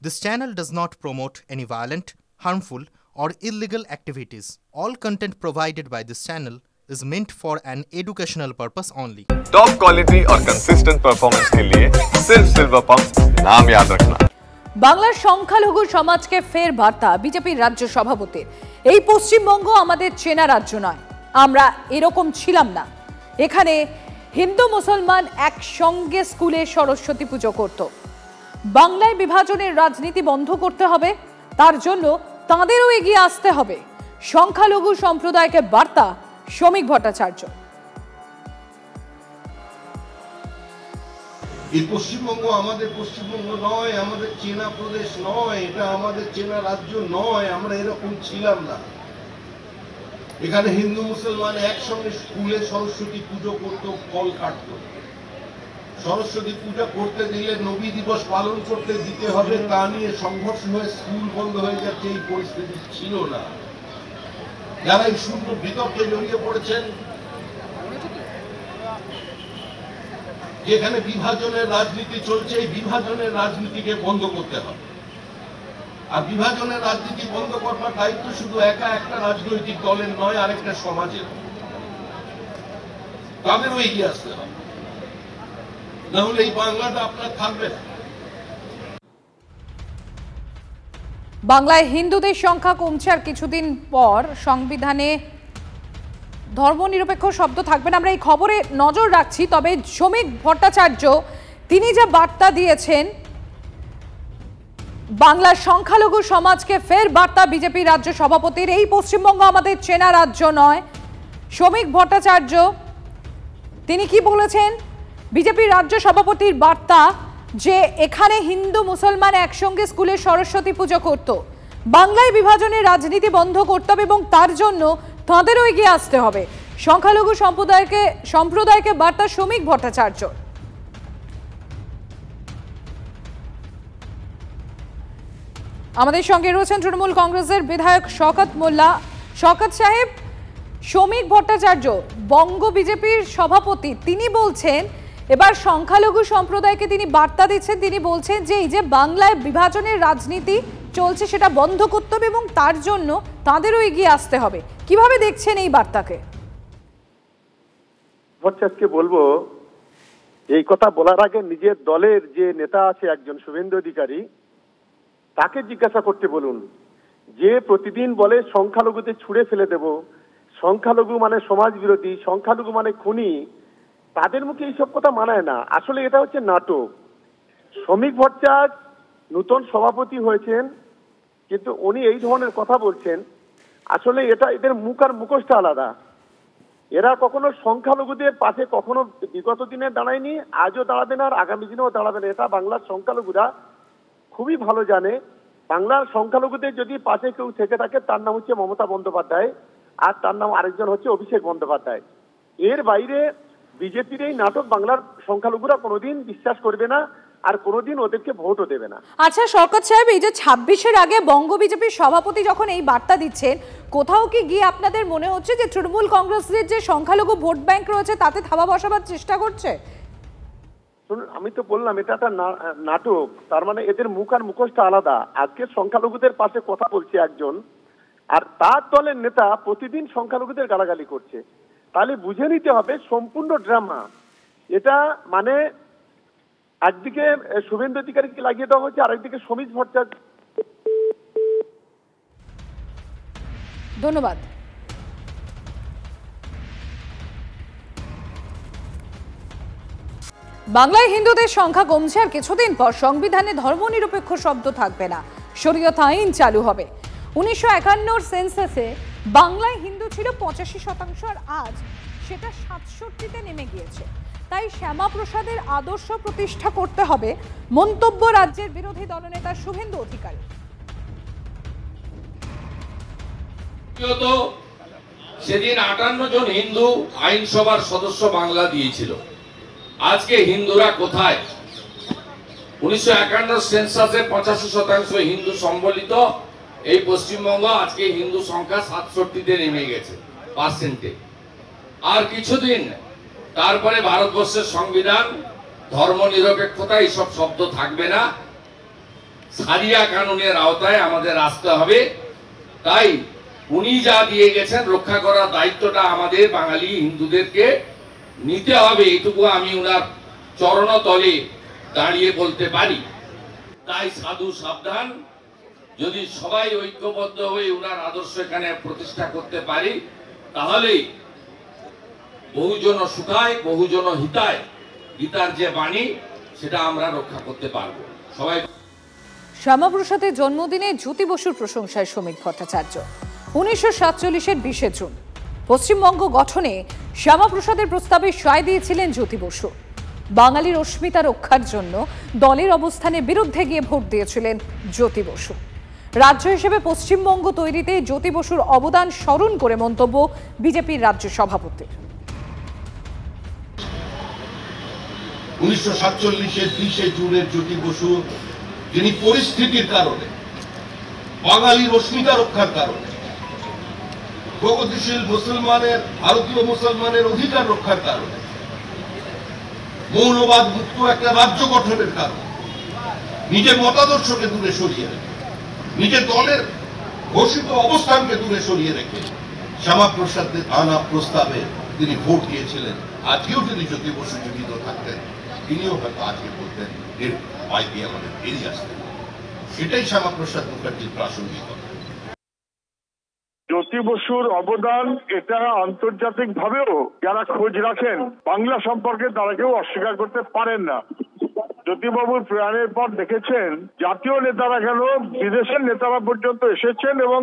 This channel does not promote any violent, harmful, or illegal activities. All content provided by this channel is meant for an educational purpose only. Top quality और consistent performance के लिए सिर्फ silver pump नाम याद रखना। বাংলার সংখ্যালঘু সমাজকে ফের বার্তা বিজেপির রাজ্য সভাপতির। এই পশ্চিমবঙ্গ আমাদের চেনা রাজ্য নয়, আমরা এরকম ছিলাম না। এখানে হিন্দু মুসলমান একসঙ্গে স্কুলে সরস্বতী পুজো করত। বাংলায় বিভাজনের রাজনীতি বন্ধ করতে হবে, তার জন্য তাঁদেরও এগিয়ে আসতে হবে। সংখ্যালঘু সম্প্রদায়কে বার্তা শ্রমিক ভট্টাচার্য। এই পশ্চিমবঙ্গ আমাদের পশ্চিমবঙ্গ নয়, আমাদের চেনা প্রদেশ নয়, এটা আমাদের চেনা রাজ্য নয়, আমরা এরকম ছিলাম না। এখানে হিন্দু মুসলমান একসঙ্গে স্কুলে সরস্বতী পুজো করত, ফল কাটত। সরস্বতী পূজা করতে দিলে নবী দিবস পালন করতে দিতে হবে, তা নিয়ে সংঘর্ষ হয়ে স্কুল বন্ধ হয়ে যাচ্ছে, এই পরিস্থিতি ছিল না। যারা এই শূন্য বিতর্কে জড়িয়ে পড়েছেন, যেখানে বিভাজনের রাজনীতি চলছে, এই বিভাজনের রাজনীতিকে বন্ধ করতে হবে। আর বিভাজনের রাজনীতি বন্ধ করবার দায়িত্ব শুধু একা একটা রাজনৈতিক দলের নয়, আরেকটা সমাজের। তাদেরও এগিয়ে আসতে হবে, না হলে এই বাংলাটা আপনার থাকবে না। বাংলায় হিন্দুদের সংখ্যা কমছে, আর কিছুদিন পর সংবিধানে ধর্মনিরপেক্ষ শব্দ থাকবে না। আমরা এই খবরে নজর রাখছি। তবে শ্রমিক ভট্টাচার্য তিনি যে বার্তা দিয়েছেন, বাংলার সংখ্যালঘু সমাজকে ফের বার্তা বিজেপি রাজ্য সভাপতির। এই পশ্চিমবঙ্গ আমাদের চেনা রাজ্য নয়। শ্রমিক ভট্টাচার্য তিনি কি বলেছেন? বিজেপির রাজ্য সভাপতির বার্তা যে এখানে হিন্দু মুসলমান একসঙ্গে স্কুলে সরস্বতী পুজো করত। বাংলায় বিভাজনের রাজনীতি বন্ধ করতে হবে এবং তার জন্য তাঁদেরও এগিয়ে আসতে হবে। সংখ্যালঘু সম্প্রদায়কে বার্তা শ্রমিক ভট্টাচার্য। আমাদের সঙ্গে রয়েছেন তৃণমূল কংগ্রেসের বিধায়ক শওকত মোল্লা। শওকত সাহেব, শ্রমিক ভট্টাচার্য বঙ্গ বিজেপির সভাপতি, তিনি বলছেন এবার সংখ্যালঘু সম্প্রদায়কে তিনি বার্তা দিচ্ছেন। তিনি বলছেন যে এই যে বাংলায় বিভাজনের রাজনীতি চলছে সেটা বন্ধ করতে হবে এবং তার জন্য তাদেরও এগিয়ে আসতে হবে। কিভাবে দেখছেন এই বার্তাকে? ভট্টাচার্যকে বলবো, এই কথা বলার আগে নিজের দলের যে নেতা আছে একজন শুভেন্দু অধিকারী, তাকে জিজ্ঞাসা করতে বলুন, যে প্রতিদিন বলে সংখ্যালঘুদের ছুঁড়ে ফেলে দেব, সংখ্যালঘু মানে সমাজ বিরোধী, সংখ্যালঘু মানে খুনি, তাদের মুখে এইসব কথা মানায় না। আসলে এটা হচ্ছে নাটক। শ্রমিক ভট্টাচার্য নতুন সভাপতি হয়েছেন, কিন্তু উনি এই ধরনের কথা বলছেন। আসলে এটা এদের মুখ আর মুখোশটা আলাদা। এরা কখনো সংখ্যালঘুদের পাশে কখনো বিগত দিনে দাঁড়ায়নি, আজও দাঁড়াবে না, আর আগামী দিনেও দাঁড়াবে না। এটা বাংলার সংখ্যালঘুরা খুবই ভালো জানে। বাংলার সংখ্যালঘুদের যদি পাশে কেউ থেকে থাকে, তার নাম হচ্ছে মমতা বন্দ্যোপাধ্যায়, আর তার নাম আরেকজন হচ্ছে অভিষেক বন্দ্যোপাধ্যায়। এর বাইরে বিজেপির এই নাটক বাংলার সংখ্যালঘুরা কোনোদিন বিশ্বাস করবে না, আর কোনোদিন ওদেরকে ভোটও দেবে না। আচ্ছা শওকত সাহেব, এই যে 26-এর আগে বঙ্গ বিজেপির সভাপতি যখন এই বার্তা দিচ্ছেন, কোথাও কি গিয়ে আপনাদের মনে হচ্ছে যে তৃণমূল কংগ্রেসের যে সংখ্যালঘু ভোট ব্যাংক রয়েছে তাতে থাবা বসাবার চেষ্টা করছে? শুনুন, আমি তো বললাম এটা একটা নাটক। তার মানে এদের মুখ আর মুখোশটা আলাদা। আজকে সংখ্যালঘুদের পাশে কথা বলছে একজন, আর তার দলের নেতা প্রতিদিন সংখ্যালঘুদের গালাগালি করছে। তাহলে বুঝে নিতে হবে সম্পূর্ণ ড্রামা এটা। মানে একদিকে শুভেন্দু অধিকারীকে লাগিয়ে দেওয়া হচ্ছে, আরেকদিকে শ্রমিক ভট্টাচার্য। ধন্যবাদ। বাংলায় হিন্দুদের সংখ্যা কমছে, আর কিছুদিন পর সংবিধানে ধর্মনিরপেক্ষ শব্দ থাকবে না, শরীয়ত আইন চালু হবে। 1951 সেন্সাসে বাংলায় হিন্দু ছিল 85%, আর আজ সেটা 67-তে নেমে গিয়েছে। তাই শ্যামাপ্রসাদের আদর্শ প্রতিষ্ঠা করতে হবে, মন্তব্য রাজ্যের বিরোধী দলনেতা শুভেন্দু অধিকারী। সেদিন 58 জন হিন্দু আইনসভার সদস্য বাংলা দিয়েছিল। আজকে হিন্দুরা কোথায়? 1951 সেন্সাসে 85% হিন্দু সম্বলিত এই পশ্চিমবঙ্গ, আজকে হিন্দু সংখ্যা 67-তে নেমে গেছে পার্সেন্টে। আর কিছুদিন তারপরে ভারতবর্ষের সংবিধান, ধর্ম নিরপেক্ষতা, এইসব শব্দ থাকবে না। সারিয়া কানুনের আওতায় আমাদের আসতে হবে। তাই উনি যা দিয়ে গেছেন রক্ষা করার দায়িত্বটা আমাদের বাঙালি হিন্দুদেরকে নিতে হবে, এইটুকু আমি উনার চরণতলে দাঁড়িয়ে বলতে পারি। তাই সাধু সাবধান, যদি সবাই ঐক্যবদ্ধ হয়ে উনার আদর্শ এখানে প্রতিষ্ঠা করতে পারি, তাহলে বহুজন সুখায় বহুজন হিতায় গীতার যে বাণী সেটা আমরা রক্ষা করতে পারবো। সবাই শ্যামাপ্রসাদের জন্মদিনে জ্যোতি বসুর প্রশংসায় শ্রমিক ভট্টাচার্য। 1947-এর 20 জুন পশ্চিমবঙ্গ গঠনে শ্যামাপ্রসাদের প্রস্তাবে সায় দিয়েছিলেন জ্যোতি বসু। বাঙালির অস্মিতা রক্ষার জন্য দলের অবস্থানের বিরুদ্ধে গিয়ে ভোট দিয়েছিলেন জ্যোতি বসু। রাজ্য হিসেবে পশ্চিমবঙ্গ তৈরিতে জ্যোতি বসুর অবদান স্মরণ করে মন্তব্য বিজেপির রাজ্য সভাপতির। 1947-এর 20 জুনের জ্যোতি বসু, যিনি পরিস্থিতির কারণে, বাঙালির অস্মিতা রক্ষার কারণে, প্রগতিশীল মুসলমানের, ভারতীয় মুসলমানের অধিকার রক্ষার কারণে, মৌলবাদ মুক্ত একটা রাজ্য গঠনের কারণে নিজের মতাদর্শকে দূরে সরিয়ে রেখে, নিজের দলের ঘোষিত অবস্থানকে দূরে সরিয়ে রেখে শ্যামাপ্রসাদের আনা প্রস্তাবে তিনি ভোট দিয়েছিলেন। আজকেও যদি জ্যোতি বসু জীবিত থাকতেন, তিনিও হয়তো আজকে বলতেন এর পাই দিয়ে আমাদের বেরিয়ে আসতেন। এটাই শ্যামাপ্রসাদ মুখার্জির প্রাসঙ্গিকতা। জ্যোতি বসুর অবদান এটা আন্তর্জাতিক ভাবেও যারা খোঁজ রাখেন বাংলা সম্পর্কে তারা কেউ অস্বীকার করতে পারেন না। জ্যোতিবাবুর প্রয়াণের পর দেখেছেন জাতীয় নেতারা কেন বিদেশের নেতারা পর্যন্ত এসেছেন এবং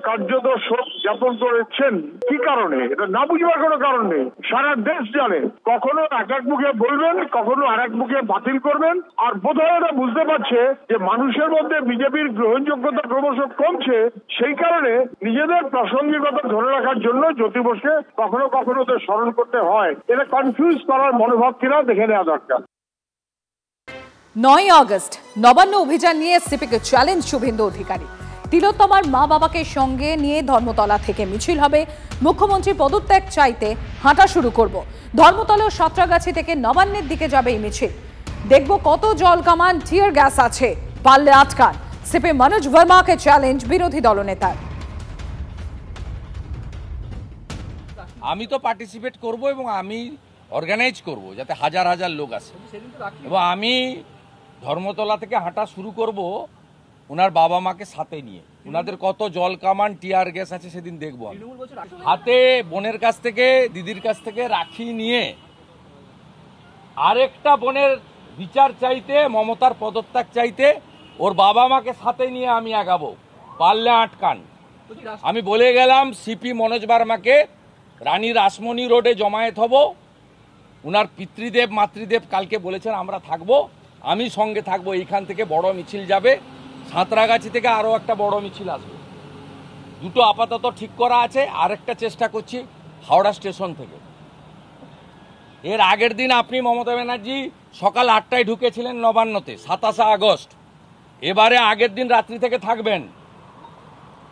কার্যত শোক জ্ঞাপন করেছেন। কি কারণে? এটা না বুঝবার কোনো কারণ নেই। সারা দেশ জানে, কখনো এক এক মুখে বলবেন, কখনো আর এক মুখে বাতিল করবেন। আর বোধহয় ওরা বুঝতে পারছে যে মানুষের মধ্যে বিজেপির গ্রহণযোগ্যতা ক্রমশ কমছে, সেই কারণে নিজেদের প্রাসঙ্গিকতা ধরে রাখার জন্য জ্যোতি বসুকে কখনো কখনো তো স্মরণ করতে হয়। এটা কনফিউজ করার মনোভাব কিনা দেখে নেওয়া দরকার। 9 আগস্ট নবান্ন অভিযান নিয়ে সিপিকে চ্যালেঞ্জ শুভেন্দু অধিকারী। তিলোত্তমার মা বাবাকে সঙ্গে নিয়ে ধর্মতলা থেকে মিছিল হবে। মুখ্যমন্ত্রী পদত্যাগ চাইতে হাঁটা শুরু করব। ধর্মতলা ও সাঁতরাগাছি থেকে নবান্নের দিকে যাবে এই মিছিল। দেখব কত জল কামান, টিয়ার গ্যাস আছে, পারলে আটকান। সিপি মনোজ ভার্মাকে চ্যালেঞ্জ বিরোধী দলনেতার। আমি তো পার্টিসিপেট করব এবং আমি অর্গানাইজ করব যাতে হাজার হাজার লোক আসে, এবং আমি ধর্মতলা থেকে হাঁটা শুরু করব ওনার বাবা মাকে সাথে নিয়ে। ওনাদের কত জল কামান, টিয়ার গ্যাস আছে সেদিন দেখব। হাতে বোনের কাছ থেকে, দিদির কাছ থেকে রাখি নিয়ে আরেকটা বোনের বিচার চাইতে, মমতার পদত্যাগ চাইতে ওর বাবা মাকে সাথে নিয়ে আমি আগাবো। পারলে আটকান। আমি বলে গেলাম সিপি মনোজ ভার্মাকে রানী রাসমণি রোডে জমায়েত হব। উনার পিতৃদেব মাতৃদেব কালকে বলেছেন আমরা থাকবো, আমি সঙ্গে থাকবো। এইখান থেকে বড় মিছিল যাবে, সাঁতরাগাছি থেকে আরও একটা বড় মিছিল আসবে। দুটো আপাতত ঠিক করা আছে, আরেকটা চেষ্টা করছি হাওড়া স্টেশন থেকে। এর আগের দিন আপনি মমতা ব্যানার্জি সকাল 8টায় ঢুকেছিলেন নবান্নতে, 27 আগস্ট। এবারে আগের দিন রাত্রি থেকে থাকবেন,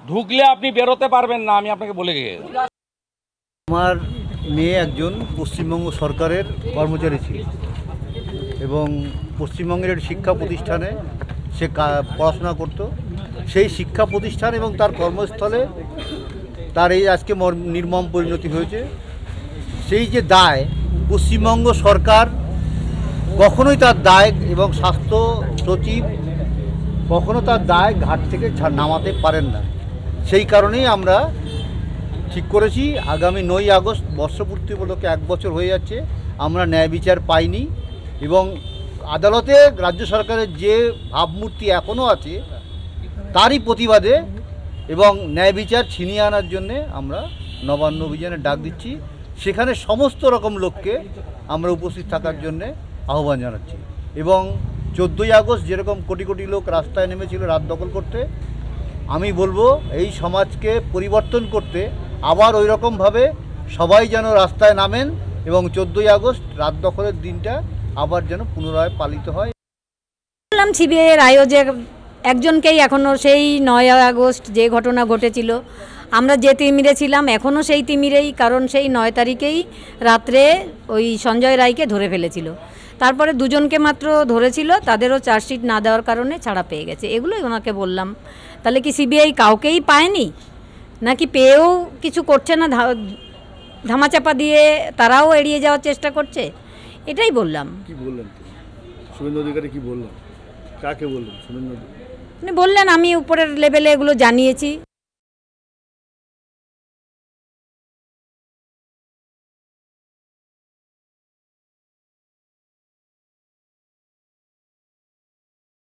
ঢুকলে আপনি বেরোতে পারবেন না, আমি আপনাকে বলে গেছি। আমার মেয়ে একজন পশ্চিমবঙ্গ সরকারের কর্মচারী ছিল এবং পশ্চিমবঙ্গের শিক্ষা প্রতিষ্ঠানে সে পড়াশোনা করত। সেই শিক্ষা প্রতিষ্ঠান এবং তার কর্মস্থলে তার এই আজকে নির্মম পরিণতি হয়েছে। সেই যে দায়, পশ্চিমবঙ্গ সরকার কখনোই তার দায় এবং স্বাস্থ্য সচিব কখনো তার দায় ঘাট থেকে নামাতে পারেন না। সেই কারণেই আমরা ঠিক করেছি আগামী 9 আগস্ট বর্ষপূর্তি উপলক্ষে 1 বছর হয়ে যাচ্ছে, আমরা ন্যায় বিচার পাইনি এবং আদালতে রাজ্য সরকারের যে ভাবমূর্তি এখনও আছে তারই প্রতিবাদে এবং ন্যায় বিচার ছিনিয়ে আনার জন্যে আমরা নবান্ন অভিযানে ডাক দিচ্ছি। সেখানে সমস্ত রকম লোককে আমরা উপস্থিত থাকার জন্যে আহ্বান জানাচ্ছি এবং 14ই আগস্ট যেরকম কোটি কোটি লোক রাস্তায় নেমেছিল রাত দখল করতে, আমি বলবো এই সমাজকে পরিবর্তন করতে আবার ওই রকমভাবে সবাই যেন রাস্তায় নামেন এবং 14ই আগস্ট রাত দখলের দিনটা আবার যেন পুনরায় পালিত হয়। বললাম সিবিআইয়ের আয়োজে একজনকেই এখনও সেই 9 আগস্ট যে ঘটনা ঘটেছিল আমরা যে তিমিরে ছিলাম এখনও সেই তিমিরেই, কারণ সেই 9 তারিখেই রাত্রে ওই সঞ্জয় রায়কে ধরে ফেলেছিল। তারপরে দুজনকে মাত্র ধরেছিল, তাদেরও চার্জশিট না দেওয়ার কারণে ছাড়া পেয়ে গেছে। এগুলোই ওনাকে বললাম। তাহলে কি সিবিআই কাউকেই পায়নি, নাকি পেয়েও কিছু করছে না, ধামাচাপা দিয়ে তারাও এড়িয়ে যাওয়ার চেষ্টা করছে? এটাই বললাম। কি বললেন শুভেন্দু অধিকারী? কি বললেন? কাকে বললেন? শুভেন্দু বললেন আমি উপরের লেভেলে এগুলো জানিয়েছি।